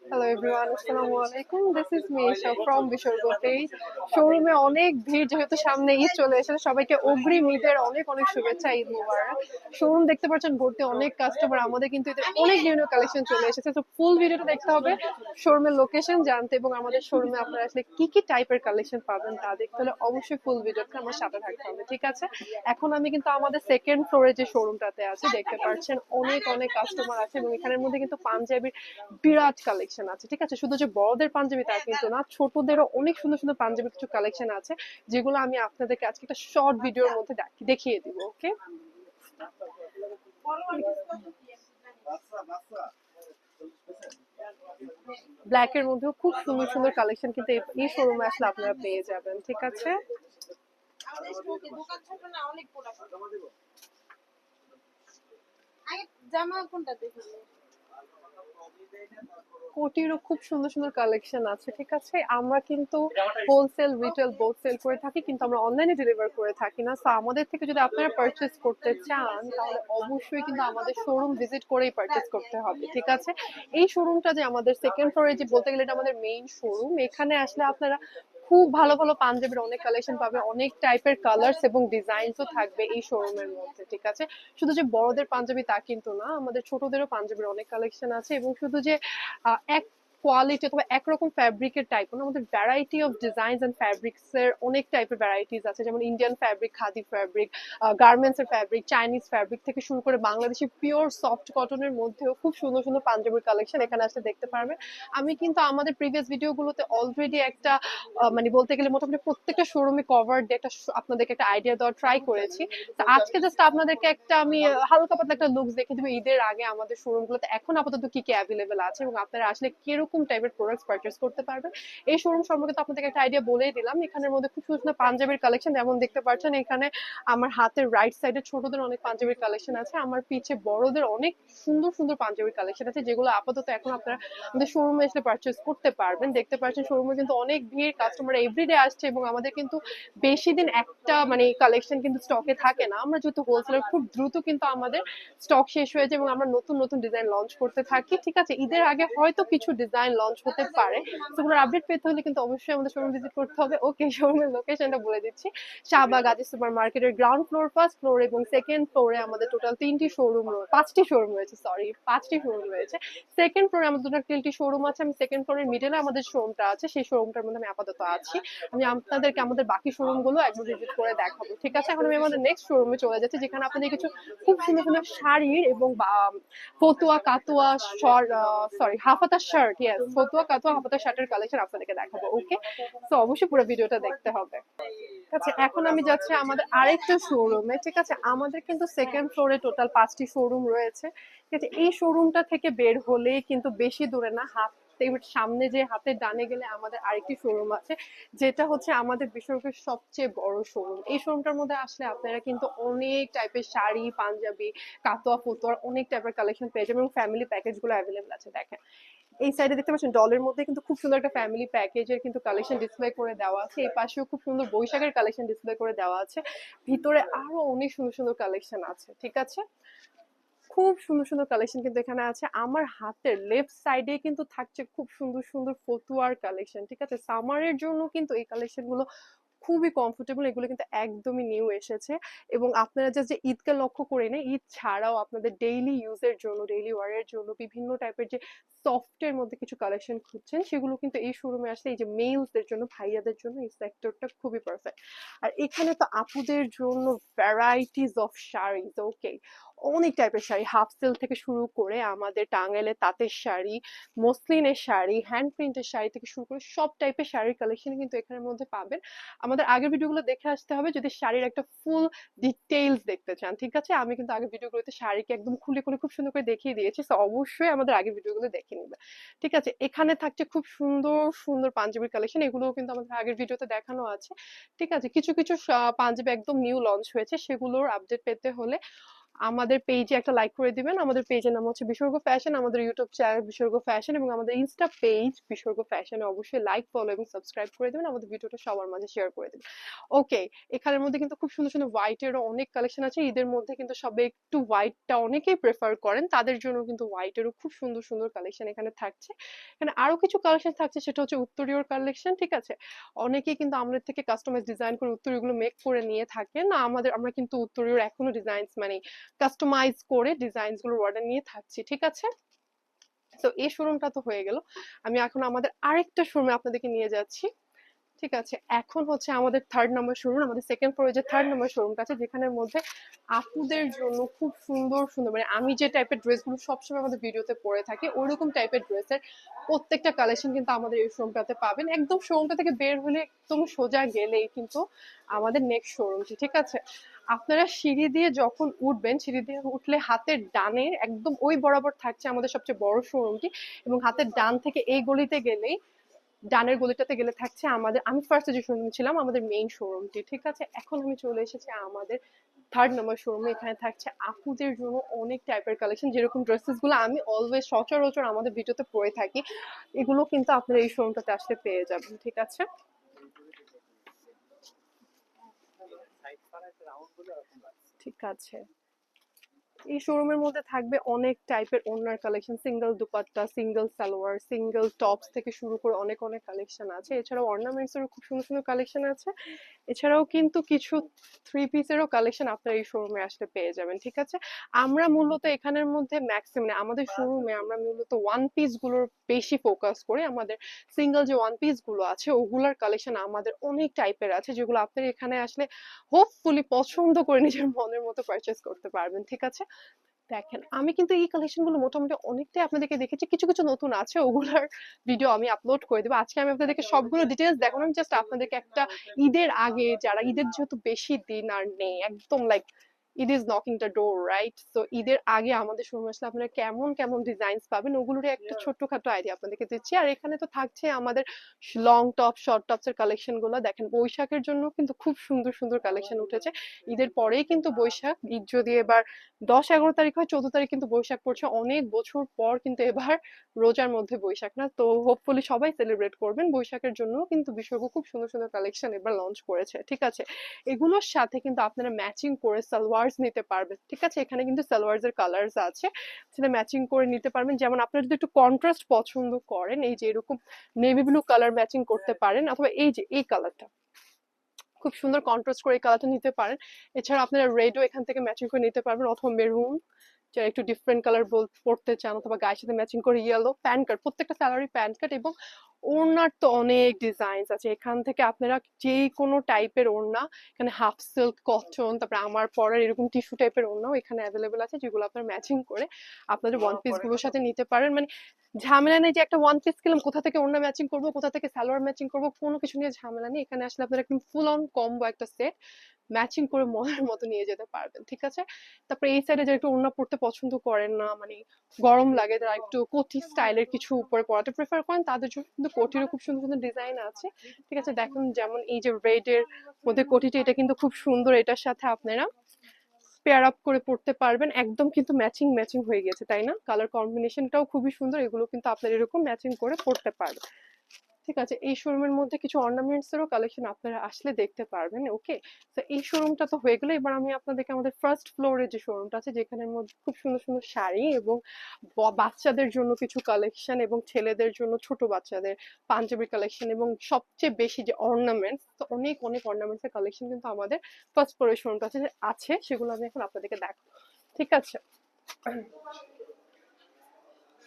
Hello everyone, আসসালামু আলাইকুম। This is me Isha from Bisorgo page. শোরুমে অনেক ভিড়, যেহেতু সামনে ঈদ চলে এসেছে, সবাইকে অগ্রিম ঈদের অনেক অনেক শুভেচ্ছা, ঈদ মুবারক। শোরুম দেখতে পাচ্ছেন ভর্তি অনেক কাস্টমার, আমাদের কিন্তু ঈদের অনেক নিউ নিউ কালেকশন চলে এসেছে। তো ফুল ভিডিওটা দেখতে হবে শোরুমের লোকেশন জানতে এবং আমাদের শোরুমে আপনারা আসলে কি কি টাইপের কালেকশন পাবেন তা দেখতে হলে অবশ্যই ফুল ভিডিওটা আমার সাথে থাকতে হবে, ঠিক আছে? এখন আমি কিন্তু আমাদের সেকেন্ড ফ্লোরে যে শোরুমটাতে আছে দেখতে পাচ্ছেন অনেক অনেক কাস্টমার আছে এবং এখানের মধ্যে কিন্তু পাঞ্জাবির বিরাট কালেকশন আছে, ঠিক আছে? শুধু যে বড়দের পাঞ্জাবি তা কিন্তু না, ছোটদেরও অনেক সুন্দর সুন্দর পাঞ্জাবি কিছু কালেকশন আছে, যেগুলো আমি আপনাদেরকে আজকে একটা শর্ট ভিডিওর মধ্যে দেখিয়ে দিব। ওকে, ব্ল্যাক এর মধ্যেও খুব সুন্দর সুন্দর কালেকশন কিন্তু এই শোরুমে আসলে আপনারা পেয়ে যাবেন, ঠিক আছে? জামা কোনটা দেখুন, কোটিরও খুব সুন্দর সুন্দর কালেকশন আছে, ঠিক আছে? আমরা কিন্তু হোলসেল রিটেল বোথ সেল করে থাকি, কিন্তু আমরা অনলাইনে ডেলিভার করে থাকি না। সো আমাদের থেকে যদি আপনারা পারচেজ করতে চান তাহলে অবশ্যই কিন্তু আমাদের শোরুম ভিজিট করেই পারচেজ করতে হবে, ঠিক আছে? এই শোরুমটা যে আমাদের সেকেন্ড ফ্লোরে, যে বলতে গেলে এটা আমাদের মেইন শোরুম, এখানে আসলে আপনারা খুব ভালো ভালো পাঞ্জাবির অনেক কালেকশন পাবে, অনেক টাইপের কালার্স এবং ডিজাইনসও থাকবে এই শোরুমের মধ্যে, ঠিক আছে? শুধু যে বড়দের পাঞ্জাবি তা কিন্তু না, আমাদের ছোটদেরও পাঞ্জাবির অনেক কালেকশন আছে এবং শুধু যে এক কোয়ালিটি অথবা একরকম ফ্যাব্রিকের টাইপ না, আমাদের variety of designs and fabrics এর অনেক টাইপের ভ্যারাইটিস আছে, যেমন Indian fabric, khadi fabric, garments এর ফ্যাব্রিক, চাইনিজ ফ্যাব্রিক থেকে শুরু করে বাংলাদেশি পিওর সফট কটনের মধ্যেও খুব সুন্দর সুন্দর পাঞ্জাবির কালেকশন এখানে আসলে দেখতে পারবেন। আমি কিন্তু আমাদের প্রিভিয়াস ভিডিওগুলোতে অলরেডি একটা মানে বলতে গেলে মোটামুটি প্রত্যেকটা শোরুমে কভার দিয়ে একটা আপনাদেরকে একটা আইডিয়া দেওয়ার ট্রাই করেছি। তো আজকে জাস্ট আপনাদেরকে একটা আমি হালকা পাতলা একটা লুকস দেখে দেবো ঈদের আগে আমাদের শোরুমগুলোতে এখন আপাতত কি কি অ্যাভেলেবেল আছে এবং আপনারা আসলে কিরকম টাইপের প্রোডাক্টস পারচেজ করতে পারবেন। এই শোরুম সম্পর্কে তো আপনাদেরকে একটা আইডিয়া বলেই দিলাম। এখানের মধ্যে খুব সুন্দর সুন্দর পাঞ্জাবির কালেকশন যেমন দেখতে পাচ্ছেন, এখানে আমার হাতের রাইট সাইডে ছোটদের অনেক পাঞ্জাবির কালেকশন আছে, আমার পিছে বড়দের অনেক সুন্দর সুন্দর পাঞ্জাবির কালেকশন আছে, যেগুলো আপাতত এখন আপনারা আমাদের শোরুমে এসে পারচেজ করতে পারবেন। দেখতে পাচ্ছেন শোরুমে কিন্তু অনেক ভিড়, কাস্টমার এভরিডে আসছে এবং আমাদের কিন্তু বেশি দিন একটা মানে কালেকশন কিন্তু স্টকে থাকে না। আমরা যেহেতু হোলসেলার, খুব দ্রুত কিন্তু আমাদের স্টক শেষ হয়ে যায় এবং আমরা নতুন নতুন ডিজাইন লঞ্চ করতে থাকি, ঠিক আছে? ঈদের আগে হয়তো কিছু ডিজাইন লঞ্চ হতে পারে, সেগুলোর আপডেট পেতে হলে কিন্তু অবশ্যই আমাদের শোরুম ভিজিট করতে হবে। ওকে, শোরুমের লোকেশনটা বলে দিচ্ছি। শাহবাগ আজি সুপার মার্কেটের গ্রাউন্ড ফ্লোর, ফার্স্ট ফ্লোর এবং সেকেন্ড ফ্লোরে আমাদের টোটাল পাঁচটি শোরুম রয়েছে, সরি পাঁচটি শোরুম রয়েছে। সেকেন্ড ফ্লোরে আমাদের টোটাল 3টি শোরুম আছে। আমি সেকেন্ড ফ্লোরের মিডলে আমাদের শোরুমটা আছে, সেই শোরুমটার মধ্যে আমি আপাতত আছি। আমি আপনাদেরকে আমাদের বাকি শোরুম গুলো একবার ভিজিট করে দেখাবো, ঠিক আছে? এখন আমি আমাদের নেক্সট শোরুমে চলে যাচ্ছি, যেখানে আপনাদের কিছু খুব সুন্দর সুন্দর শাড়ির এবং ফতুয়া কাতুয়া সরি হাফাতা শার্ট, ইয়েস, ফতুয়া কাতুয়া হাফাতা শার্টের কালেকশন আপনাদেরকে দেখাবো। ওকে, তো অবশ্যই পুরো ভিডিওটা দেখতে হবে। আচ্ছা, এখন আমি যাচ্ছি আমাদের আরেকটা শোরুমে, ঠিক আছে? আমাদের কিন্তু সেকেন্ড ফ্লোরে টোটাল 5টি শোরুম রয়েছে, ঠিক আছে? এই শোরুমটা থেকে বের হলেই কিন্তু বেশি দূরে না, সামনে যে হাতের ডানে গেলে আমাদের আরেকটি শোরুম আছে, যেটা হচ্ছে আমাদের বিশ্বরূপের সবচেয়ে বড় শোরুম। এই শোরুমটার মধ্যে আসলে আপনারা কিন্তু অনেক টাইপের শাড়ি, পাঞ্জাবি, কাতোয়া ফতুয়ার অনেক টাইপের কালেকশন পেয়ে যাবেন এবং ফ্যামিলি প্যাকেজ গুলো অ্যাভেলেবল আছে। দেখেন এই সাইডে দেখতে পাচ্ছেন ডলের মধ্যে কিন্তু খুব সুন্দর একটা ফ্যামিলি প্যাকেজের কিন্তু কালেকশন ডিসপ্লে করে দেওয়া আছে। এই পাশেও খুব সুন্দর বৈশাখের কালেকশন ডিসপ্লে করে দেওয়া আছে। ভিতরে আরো অনেক সুন্দর সুন্দর কালেকশন আছে, ঠিক আছে? খুব সুন্দর সুন্দর কালেকশন কিন্তু এখানে আছে। আমার হাতের লেফট সাইডে কিন্তু থাকছে খুব সুন্দর সুন্দর ফতুয়ার কালেকশন, ঠিক আছে? সামারের জন্য কিন্তু এই কালেকশন গুলো খুবই কমফোর্টেবল, এগুলো কিন্তু একদমই নিউ এসেছে এবং আপনারা যে ঈদকে লক্ষ্য করে না, ঈদ ছাড়াও আপনাদের ডেইলি ইউজের জন্য, ডেইলি ওয়ারের জন্য বিভিন্ন টাইপের যে সফটের মধ্যে কিছু কালেকশন খুঁজছেন, সেগুলো কিন্তু এই শোরুমে আসলে এই যে মেলসদের জন্য, ভাইয়াদের জন্য এই সেক্টরটা খুবই পারফেক্ট। আর এখানে তো আপুদের জন্য ভ্যারাইটিস অফ শাড়িজ। ওকে, অনেক টাইপের শাড়ি, হাফ সিল্ক থেকে শুরু করে আমাদের টাঙ্গাইলের তাঁতের শাড়ি, মসলিনের শাড়ি, হ্যান্ড প্রিন্টের শাড়ি থেকে শুরু করে সব টাইপের শাড়ির কালেকশন কিন্তু এখানের মধ্যে পাবেন। আমাদের আগের ভিডিওগুলো দেখে আসতে হবে যদি শাড়ির একটা ফুল ডিটেইলস দেখতে চান। ঠিক আছে, আমি কিন্তু আগের ভিডিওগুলোতে শাড়িকে একদম খুলে খুলে খুব সুন্দর করে দেখিয়ে দিয়েছি, তো অবশ্যই আমাদের আগের ভিডিওগুলো দেখে নিবে। ঠিক আছে, এখানে থাকছে খুব সুন্দর সুন্দর পাঞ্জাবির কালেকশন, এগুলোও কিন্তু আমাদের আগের ভিডিওতে দেখানো আছে। ঠিক আছে, কিছু কিছু পাঞ্জাবি একদম নিউ লঞ্চ হয়েছে, সেগুলোর আপডেট পেতে হলে আমাদের পেজে একটা লাইক করে দিবেন। আমাদের পেজের নাম হচ্ছে বিসর্গ ফ্যাশন, আমাদের ইউটিউব চ্যানেল বিসর্গ ফ্যাশন এবং আমাদের ইনস্টা পেজ বিসর্গ ফ্যাশনে অবশ্যই লাইক, ফলো এবং সাবস্ক্রাইব করে দিবেন। আমাদের ভিডিওটা সবার মাঝে শেয়ার করে দিবেন। ওকে, এখানের মধ্যে কিন্তু খুব সুন্দর সুন্দর হোয়াইটেরও অনেক কালেকশন আছে। ঈদের মধ্যে কিন্তু সবাই একটু হোয়াইটটা অনেকেই প্রেফার করেন, তাদের জন্য কিন্তু হোয়াইটেরও খুব সুন্দর সুন্দর কালেকশন এখানে থাকছে। এখানে আরো কিছু কালেকশন থাকছে, সেটা হচ্ছে উত্তরীয় কালেকশন। ঠিক আছে, অনেকেই কিন্তু আমাদের থেকে কাস্টমাইজ ডিজাইন করে উত্তরীয়গুলো মেক করে নিয়ে থাকেন না, আমরা কিন্তু উত্তরীয় এখনো ডিজাইন মানে কাস্টমাইজ করে ডিজাইনস গুলো অর্ডার নিয়ে থাকছি। ঠিক আছে, তো এই শোরুমটা তো হয়ে গেল, আমি এখন আমাদের আরেকটা শোরুমে আপনাদেরকে নিয়ে যাচ্ছি। ঠিক আছে, এখন হচ্ছে আমাদের থার্ড নাম্বার শোরুম, আমাদের সেকেন্ড ফ্লোরে যে থার্ড নাম্বার শোরুমটা আছে, যেখানের মধ্যে আপুদের জন্য খুব সুন্দর সুন্দর মানে আমি যে টাইপের ড্রেসগুলো সবসময় আমাদের ভিডিওতে পরে থাকি ওরকম টাইপের ড্রেসের প্রত্যেকটা কালেকশন কিন্তু আমাদের এই শোরুমটাতে পাবেন। একদম শোরুমটা থেকে বের হলে একদম সোজা গেলেই কিন্তু আমাদের নেক্সট শোরুমটি। ঠিক আছে, আপনারা সিঁড়ি দিয়ে যখন উঠবেন, সিঁড়ি দিয়ে উঠলে হাতের ডানে একদম ওই বরাবর থাকছে আমাদের সবচেয়ে বড় শোরুমটি, এবং হাতের ডান থেকে এই গলিতে গেলেই, ডানের গলিটাতে গেলে থাকছে আমাদের, আমি ফার্স্টে যে শোরুম ছিলাম আমাদের মেইন শোরুমটি। ঠিক আছে, এখন আমি চলে এসেছি আমাদের থার্ড নাম্বার শোরুমে। এখানে থাকছে আপুদের জন্য অনেক টাইপের কালেকশন, যেরকম ড্রেসেস গুলো আমি অলওয়েজ সচরাচর আমাদের ভিডিওতে পরে থাকি, এগুলো কিন্তু আপনারা এই শোরুমটাতে আসলে পেয়ে যাবেন। ঠিক আছে, ঠিক আছে, এই শোরুমের মধ্যে থাকবে অনেক টাইপের ওড়নার collection, single dupatta, single salwar, single tops থেকে শুরু করে অনেক অনেক কালেকশন আছে। এছাড়াও অর্নামেন্টস এরও খুব সুন্দর সুন্দর কালেকশন আছে। এছাড়াও কিন্তু কিছু থ্রি পিসেরও কালেকশন আপনারা এই শোরুমে আসলে পেয়ে যাবেন। ঠিক আছে, আমরা মূলত এখানের মধ্যে ম্যাক্সিমাম আমাদের শোরুমে আমরা মূলত ওয়ান পিস গুলোর বেশি ফোকাস করি। আমাদের সিঙ্গেল যে ওয়ান পিস গুলো আছে ওগুলার কালেকশন আমাদের অনেক টাইপের আছে, যেগুলো আপনারা এখানে আসলে হোপফুলি পছন্দ করে নিজের মনের মতো পারচেস করতে পারবেন। ঠিক আছে, দেখেন আমি কিন্তু এই কালেকশন গুলো মোটামুটি অনেকটাই আপনাদেরকে দেখেছি, কিছু কিছু নতুন আছে ওগুলার ভিডিও আমি আপলোড করে দেবো। আজকে আমি আপনাদেরকে সবগুলো ডিটেলস দেখানো, জাস্ট আপনাদেরকে একটা ঈদের আগে, যারা ঈদের যেহেতু বেশি দিন আর নেই, একদম like it is knocking the door right, তো ঈদের আগে আমাদের শোরুমে আসলে আপনারা কেমন কেমন ডিজাইনস পাবেন ওগুলোর একটা ছোট্টখাটো আইডিয়া আপনাদেরকে দিচ্ছি। আর এখানে তো থাকছে আমাদের লং টপ, শর্ট টপস এর কালেকশন গুলো। দেখেন বৈশাখের জন্য কিন্তু খুব সুন্দর সুন্দর কালেকশন উঠেছে। ঈদের পরেই কিন্তু বৈশাখ, ঈদ যদি এবার 10-11 তারিখ হয়, 14 তারিখ কিন্তু বৈশাখ পড়ছে, অনেক বছর পর কিন্তু এবার রোজার মধ্যে বৈশাখ না, তো হোপফুলি সবাই সেলিব্রেট করবেন। বৈশাখের জন্য কিন্তু বিশ্বকর্মা খুব সুন্দর সুন্দর কালেকশন এবার লঞ্চ করেছে। ঠিক আছে, এগুলোর সাথে কিন্তু আপনারা ম্যাচিং করে সালোয়ার্স নিতে পারবেন। ঠিক আছে, এখানে কিন্তু সালোয়ার্স এর কালার্স আছে, সেটা ম্যাচিং করে নিতে পারবেন। যেমন আপনারা যদি একটু কন্ট্রাস্ট পছন্দ করেন, এই যে এরকম নেভি ব্লু কালার ম্যাচিং করতে পারেন, অথবা এই যে এই কালারটা খুব সুন্দর কন্ট্রাস্ট করে এই কালারটা নিতে পারেন। এছাড়া আপনারা রেডও এখান থেকে ম্যাচিং করে নিতে পারবেন, অথবা মেরুন যারা একটু ডিফারেন্ট কালার পড়তে চান, অথবা গায়ের সাথে ম্যাচিং করে ইয়েলো প্যান্ট কাট, প্রত্যেকটা স্যালারি প্যান্ট কাট। এবং ওড়নার তো অনেক ডিজাইনস আছে, এখান থেকে আপনারা যে কোনো টাইপের ওড়না, এখানে হাফ সিল্ক, কটন, তারপরে আমার পরার এরকম টিস্যু টাইপের ওড়নাও এখানে অ্যাভেলেবেল আছে, যেগুলো আপনারা ম্যাচিং করে আপনাদের ওয়ান পিস গুলোর সাথে নিতে পারেন। মানে ঝামেলা নেই যে একটা ওয়ান পিস কিনলাম কোথা থেকে ওড়না ম্যাচিং করবো, কোথা থেকে সালোয়ার ম্যাচিং করবো, কোনো কিছু নিয়ে ঝামেলা নেই। এখানে আসলে আপনারা একদম ফুল অন কম্বো একটা সেট ম্যাচিং করে মনের মতো নিয়ে যেতে পারবেন। ঠিক আছে, তারপরে এই সাইডে যারা একটু ওড়না পড়তে পছন্দ করেন না, মানে গরম লাগে, যারা একটু কোটি স্টাইলের কিছু উপরে পরাতে প্রেফার করেন, তাদের জন্য কিন্তু কোটিরও খুব সুন্দর সুন্দর ডিজাইন আছে। ঠিক আছে, দেখুন যেমন এই যে রেড এর মধ্যে কোটিটা, এটা কিন্তু খুব সুন্দর, এটার সাথে আপনারা পেয়ার আপ করে পড়তে পারবেন, একদম কিন্তু ম্যাচিং ম্যাচিং হয়ে গেছে, তাই না? কালার কম্বিনেশনটাও খুবই সুন্দর, এগুলো কিন্তু আপনারা এরকম ম্যাচিং করে পড়তে পারবেন। ঠিক আছে, এই শোরুমের মধ্যে কিছু অর্নামেন্টস এরও কালেকশন আপনারা আসলে দেখতে পারবেন। ওকে, তো এই শোরুমটা তো হয়ে গেলো, এবার আমি আপনাদেরকে আমাদের ফার্স্ট ফ্লোরে যে শোরুমটা আছে, যেখানের মধ্যে খুব সুন্দর সুন্দর শাড়ি এবং বাচ্চাদের জন্য কিছু কালেকশন, এবং ছেলেদের জন্য ছোট বাচ্চাদের পাঞ্জাবির কালেকশন, এবং সবচেয়ে বেশি যে অর্নামেন্টস, তো অনেক অনেক অর্নামেন্টস এর কালেকশন কিন্তু আমাদের ফার্স্ট ফ্লোরের শোরুমটা আছে, সেগুলো আমি এখন আপনাদেরকে দেখাবো। ঠিক আছে,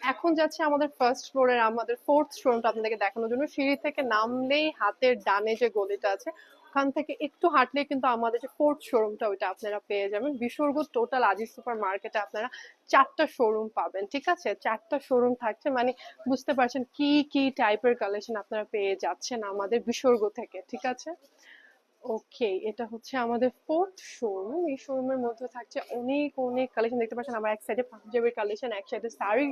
এখন যাচ্ছে আমাদের ফার্স্ট ফ্লোরের আমাদের ফোর্থ শোরুমটা আপনাদেরকে দেখানোর জন্য। সিঁড়ি থেকে নামলেই হাতের ডানে যে গলিটা আছে এখান থেকে একটু হাঁটলে কিন্তু আমাদের যে ফোর্থ শোরুমটা ওইটা আপনারা পেয়ে যাবেন। বিসর্গ টোটাল আজিজ সুপার মার্কেটে আপনারা 4টা শোরুম পাবেন, ঠিক আছে? 4টা শোরুম থাকছে, মানে বুঝতে পারছেন কি কি টাইপের কালেকশন আপনারা পেয়ে যাচ্ছেন আমাদের বিসর্গ থেকে, ঠিক আছে? ওকে, এটা হচ্ছে আমাদের ফোর্থ শোরুম। এই শোরুমের মধ্যে থাকছে অনেক অনেক কালেকশন। দেখতে পাচ্ছেন আমার এক সাইডে পাঞ্জাবির কালেকশন, এক সাইডে শাড়ির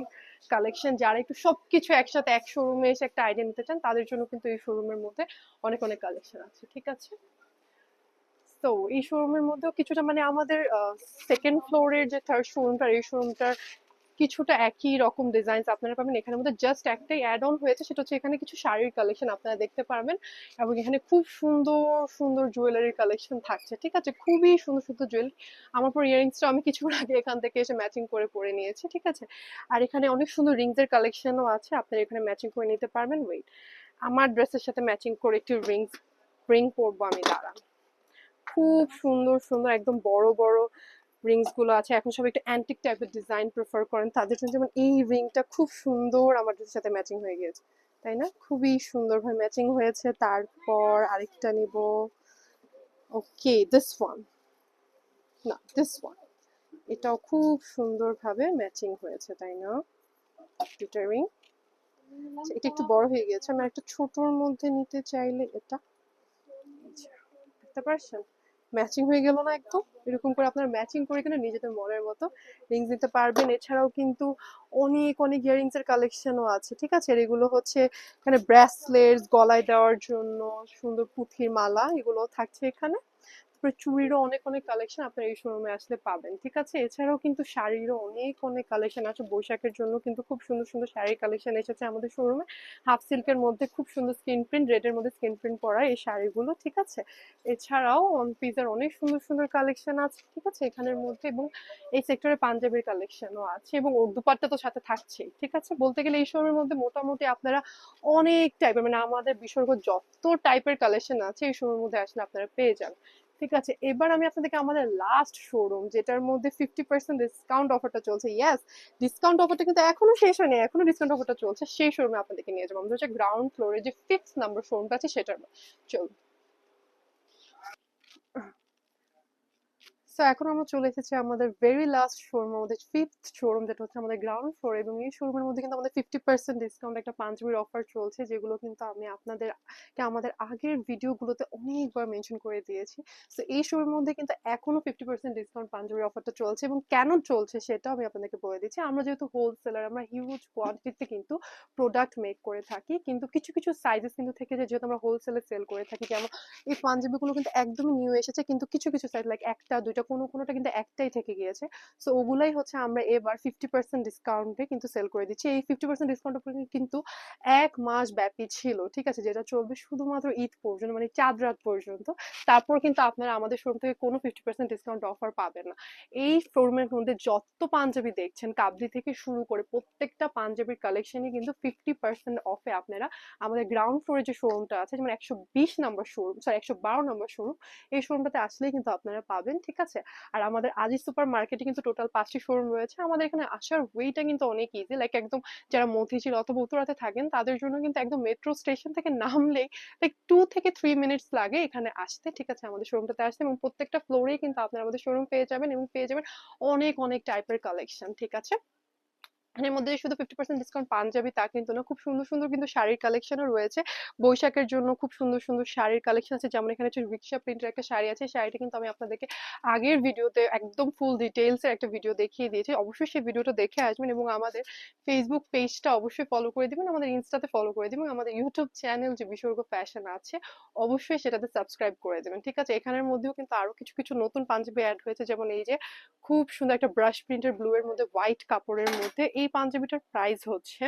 কালেকশন। যারা একটু সবকিছু একসাথে এক শোরুমে এসে একটা আইডিয়া নিতে চান তাদের জন্য কিন্তু এই শোরুমের মধ্যে অনেক অনেক কালেকশন আছে, ঠিক আছে? তো এই শোরুমের মধ্যেও কিছুটা, মানে আমাদের সেকেন্ড ফ্লোরের যে থার্ড শোরুমটা, এই শোরুমটার কিছুটা একই রকম ডিজাইন আপনারা পাবেন। এখানের মধ্যে জাস্ট একটাই অ্যাড অন হয়েছে, সেটা হচ্ছে এখানে কিছু শাড়ির কালেকশন আপনারা দেখতে পারবেন, এবং এখানে খুব সুন্দর সুন্দর জুয়েলারির কালেকশন থাকছে, ঠিক আছে? খুবই সুন্দর সুন্দর জুয়েলারি। আমার পর ইয়ারিংসটা আমি কিছুক্ষণ আগে এখান থেকে এসে ম্যাচিং করে পরে নিয়েছি, ঠিক আছে? আর এখানে অনেক সুন্দর রিংস এর কালেকশনও আছে, আপনারা এখানে ম্যাচিং করে নিতে পারবেন। ওয়েট, আমার ড্রেসের সাথে ম্যাচিং করে একটু রিং পরবো আমি, দাঁড়ান। খুব সুন্দর সুন্দর একদম বড় বড় রিংস গুলো আছে। এখন সবাই একটু অ্যান্টিক টাইপের ডিজাইন প্রেফার করেন, তাদের জন্য যেমন এই রিংটা খুব সুন্দর আমার ড্রেসের সাথে ম্যাচিং হয়ে গিয়েছে, তাই না? খুবই সুন্দরভাবে ম্যাচিং হয়েছে। তারপর আরেকটা নিব। ওকে, দিস ওয়ান, না দিস ওয়ান, এটাও খুব সুন্দরভাবে ম্যাচিং হয়েছে, তাই না? দুটা রিং। এটা একটু বড় হয়ে গেছে, আমি একটা ছোটর মধ্যে নিতে চাইলে এটা, দেখতে পারছেন ম্যাচিং হয়ে গেল না একদম? এরকম করে আপনারা ম্যাচিং করে কিনা নিজেদের মনের মতো রিংস দিতে পারবেন। এছাড়াও কিন্তু অনেক অনেক ইয়ারিংস এর কালেকশনও আছে, ঠিক আছে? আর এগুলো হচ্ছে এখানে ব্রেসলেটস, গলায় দেওয়ার জন্য সুন্দর পুঁথির মালা, এগুলো থাকছে এখানে। তারপরে চুড়িরও অনেক অনেক কালেকশন আপনারা এই শোরুমে আসলে পাবেন, ঠিক আছে? এছাড়াও কিন্তু শাড়িরও অনেক অনেক কালেকশন আছে। বৈশাখের জন্য কিন্তু খুব সুন্দর সুন্দর শাড়ির কালেকশন এসেছে আমাদের শোরুমে। হাফ সিল্কের মধ্যে খুব সুন্দর স্ক্রিন প্রিন্ট, রেডের মধ্যে স্ক্রিন প্রিন্ট করা এই শাড়িগুলো, ঠিক আছে? এছাড়াও অন পিসের অনেক সুন্দর সুন্দর কালেকশন আছে, ঠিক আছে এখানের মধ্যে। এবং এই সেক্টরে পাঞ্জাবির কালেকশনও আছে, এবং ওর দুপাট্টা তো সাথে থাকছেই, ঠিক আছে? বলতে গেলে এই শোরুমের মধ্যে মোটামুটি আপনারা অনেক টাইপের, মানে আমাদের বিসর্গ যত টাইপের কালেকশন আছে এই শোরুমের মধ্যে আসলে আপনারা পেয়ে যান, ঠিক আছে? এবার আমি আপনাদেরকে আমাদের লাস্ট শোরুম, যেটার মধ্যে 50% ডিসকাউন্ট অফারটা চলছে, ইয়েস, ডিসকাউন্ট অফারটা কিন্তু এখনো শেষ হয়নি, এখনো ডিসকাউন্ট অফারটা চলছে, সেই শোরুমে আপনাদেরকে নিয়ে যাবো। আমাদের হচ্ছে গ্রাউন্ড ফ্লোরে যে 5th নাম্বার শোরুমটা আছে সেটার, চল। সো এখন আমরা চলে এসেছি আমাদের ভেরি লাস্ট শোরুম, আমাদের ফিফথ শোরুম, যেটা হচ্ছে আমাদের গ্রাউন্ড ফ্লোর। এবং এই শোরুমের মধ্যে কিন্তু আমাদের 50% ডিসকাউন্ট একটা পাঞ্জাবির অফার চলছে, যেগুলো কিন্তু আমি আপনাদেরকে আমাদের আগের ভিডিওগুলোতে অনেকবার মেনশন করে দিয়েছি। তো এই শোরুমের মধ্যে কিন্তু এখনো 50% ডিসকাউন্ট পাঞ্জাবির অফারটা চলছে, এবং কেন চলছে সেটাও আমি আপনাদেরকে বলে দিচ্ছি। আমরা যেহেতু হোলসেলার, আমরা হিউজ কোয়ান্টিটিতে কিন্তু প্রোডাক্ট মেক করে থাকি, কিন্তু কিছু কিছু সাইজেস কিন্তু থেকে যায়, যেহেতু আমরা হোলসেলে সেল করে থাকি। যেমন এই পাঞ্জাবিগুলো কিন্তু একদমই নিউ এসেছে, কিন্তু কিছু কিছু সাইজ লাইক একটা দুইটা, কোনোটা কিন্তু একটাই থেকে গিয়েছে। সো ওগুলাই হচ্ছে আমরা এবার 50% ডিসকাউন্টে কিন্তু সেল করে দিচ্ছি। এই 50% ডিসকাউন্ট কিন্তু 1 মাস ব্যাপী ছিল, ঠিক আছে? যেটা চলবে শুধুমাত্র ঈদ পর্যন্ত, মানে চাঁদ রাত পর্যন্ত। তারপর কিন্তু আপনারা আমাদের শোরুম থেকে কোনো 50% ডিসকাউন্ট অফার পাবেন না। এই শোরুমের মধ্যে যত পাঞ্জাবি দেখছেন, কাবলি থেকে শুরু করে প্রত্যেকটা পাঞ্জাবির কালেকশনই কিন্তু 50% অফে আপনারা আমাদের গ্রাউন্ড ফ্লোরে যে শোরুমটা আছে, যেমন 120 নম্বর শোরুম, সরি 112 নম্বর শোরুম, এই শোরুমটাতে আসলেই কিন্তু আপনারা পাবেন, ঠিক আছে? আর আমাদের আজিজ সুপার মার্কেটে কিন্তু টোটাল 5টি শোরুম রয়েছে। আমাদের এখানে আসার ওয়েটা কিন্তু অনেক ইজি, লাইক একদম যারা মতিঝিল অথবা উত্তরাতে থাকেন তাদের জন্য কিন্তু একদম মেট্রো স্টেশন থেকে নামলেই লাইক 2 থেকে 3 মিনিটস লাগে এখানে আসতে, ঠিক আছে? আমাদের শোরুমটাতে আসতে, এবং প্রত্যেকটা ফ্লোরেই কিন্তু আপনারা আমাদের শোরুম পেয়ে যাবেন, এবং পেয়ে যাবেন অনেক অনেক টাইপের কালেকশন, ঠিক আছে? এর মধ্যে শুধু 50% ডিসকাউন্ট পাঞ্জাবি তা কিন্তু না, খুব সুন্দর সুন্দর কিন্তু শাড়ির কালেকশনও রয়েছে। বৈশাখের জন্য খুব সুন্দর সুন্দর শাড়ির কালেকশন আছে, যেমন এখানে হচ্ছে রিক্সা প্রিন্টের একটা শাড়ি আছে। শাড়িটা কিন্তু আমি আপনাদেরকে আগের ভিডিওতে একদম ফুল ডিটেইলস এর একটা ভিডিও দেখিয়ে দিয়েছি, অবশ্যই সেই ভিডিওটা দেখে আসবেন। এবং আমাদের ফেসবুক পেজটা অবশ্যই ফলো করে দিবেন, আমাদের ইনস্টাতে ফলো করে দিবেন, আমাদের ইউটিউব চ্যানেল যে বিসর্গ ফ্যাশন আছে অবশ্যই সেটাতে সাবস্ক্রাইব করে দেবেন, ঠিক আছে? এখানের মধ্যেও কিন্তু আরো কিছু কিছু নতুন পাঞ্জাবি অ্যাড হয়েছে, যেমন এই যে খুব সুন্দর একটা ব্রাশ প্রিন্টের ব্লু এর মধ্যে হোয়াইট কাপড়ের মধ্যে এই পাঞ্জাবিটার প্রাইস হচ্ছে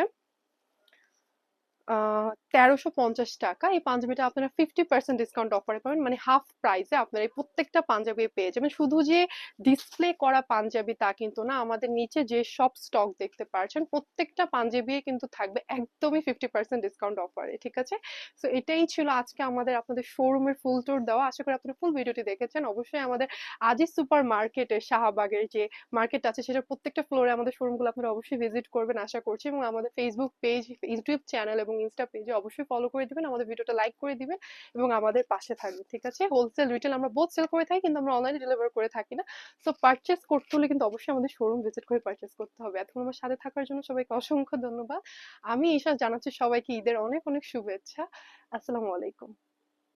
1350 টাকা। এই পাঞ্জাবিটা আপনারা 50% ডিসকাউন্ট অফারে পাবেন, মানে হাফ প্রাইসে আপনারা এই প্রত্যেকটা পাঞ্জাবি পেয়ে যাবেন। শুধু যে ডিসপ্লে করা পাঞ্জাবি তা কিন্তু না, আমাদের নিচে যে সব স্টক দেখতে পাচ্ছেন প্রত্যেকটা পাঞ্জাবি কিন্তু থাকবে একদমই 50% ডিসকাউন্ট অফারে, ঠিক আছে? তো এটাই ছিল আজকে আমাদের আপনাদের শোরুমের ফুল ট্যুর দেওয়া। আশা করি আপনারা ফুল ভিডিওটি দেখেছেন। অবশ্যই আমাদের আজিজ সুপার মার্কেটের শাহবাগের যে মার্কেট আছে সেটার প্রত্যেকটা ফ্লোরে আমাদের শোরুমগুলো আপনারা অবশ্যই ভিজিট করবেন আশা করছি, এবং আমাদের ফেসবুক পেজ, ইউটিউব চ্যানেল এবং ইনস্টা পেজে অবশ্যই ফলো করে দিবেন, আমাদের ভিডিওটা লাইক করে দিবেন এবং আমাদের পাশে থাকবেন। ঠিক আছে? হোলসেল রিটেল আমরা বোথ সেল করে থাকি, কিন্তু আমরা অনলাইনে ডেলিভার করে থাকি না। সো পারচেজ করতে হলে কিন্তু অবশ্যই আমাদের শোরুম ভিজিট করে পারচেজ করতে হবে। এতক্ষণ আমার সাথে থাকার জন্য সবাইকে অসংখ্য ধন্যবাদ। আমি ঈশা জানাচ্ছি সবাইকে ঈদের অনেক অনেক শুভেচ্ছা। আসসালামু আলাইকুম।